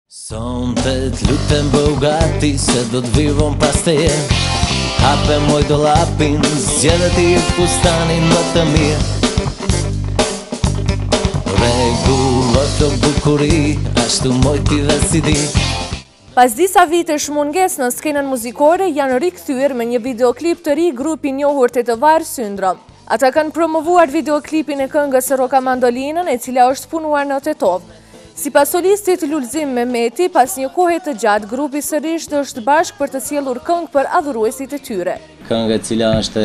Sonte t'lutem bëu gati se do t'vivon pas teje. Hape moj dollapin, zgjedhë ti fustanin më të mirë. Rregulloj të bukuri, ashtu moj ti dhe si di. Pas disa vitesh munges në skenën muzikore, janë rikthyer me një videoklip të ri grupi i njohur Tetovar Syndrom. Ata kanë promovuar videoklipin e këngës Roka Mandolinën, e cila është punuar në Tetov. Sipas solistit Lulzim Mehmeti, pas një kohe të gjatë, grupi sërish është bashkë për të sjellur këngë për adhuruesit e tyre. Këngë e cila është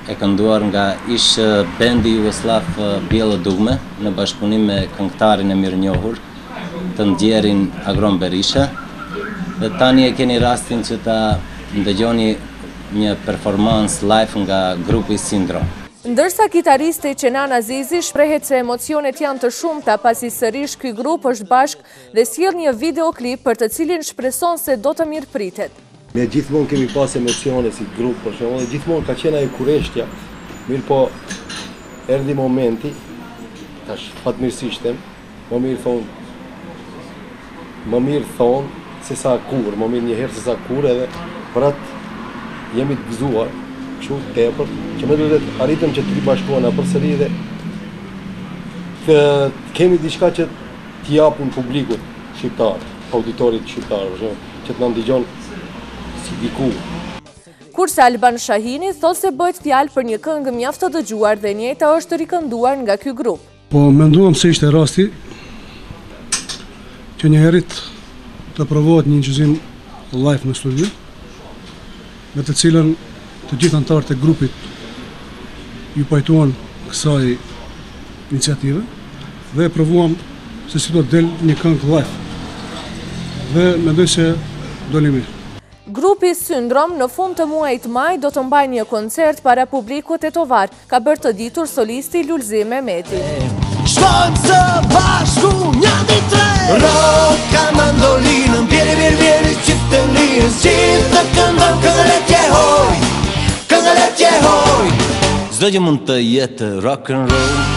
e kënduar nga ish bendi Jugoslav Bijelo Dugme në bashkëpunim me këngëtarin e mirënjohur, të ndjerin Agron Berisha, dhe tani e keni rastin që ta ndëgjoni një performance live nga grupi Syndrom. Ndërsa kitaristi Kenan Azizi shprehet se emocionet janë të shumta pasi sërish ky grup është bashkë dhe sjell një videoklip për të cilin shpreson se do të mirëpritet. Ne gjithmonë kemi pas emocione si grup, për shembull, gjithmonë ka qenë ajo kurreshtja. Mirë po, erdhi momenti, tash fatmirësisht, më mirë thonë se sa kur, më mirë një herë se sa kur, edhe për atë jemi të gëzuar, kështu tepër, që me duhet arritëm që të ribashkohena përsëri dhe kemi diçka që t'i japun publikut shqiptar, auditorit shqiptar, që të na ndihjon si diku. Kurse Alban Shahini thot se bëhet fjalë për një këngë mjaft të dëgjuar dhe njëjta është rikënduar nga ky grup. Po menduam se ishte rasti që një herët të provohet një inqizim live në studio, me të cilën të gjithë anëtarët e grupit ju pajtuan kësaj iniciative dhe provuam se si do të del një këngë live dhe mendoj se doli mirë. Grupi Syndrom në fund të muajit maj do të mbajë një koncert para publikut Tetovar, ka bërë të ditur solisti Lulzim Mehmeti. Shkojmë së bashku një ditë tre, Roka Mandolinën, vjeri qiftelinës, gjithë të këndon këngëletje hoj, këngëletje hoj. Çdo gjë mund të jetë rock and roll.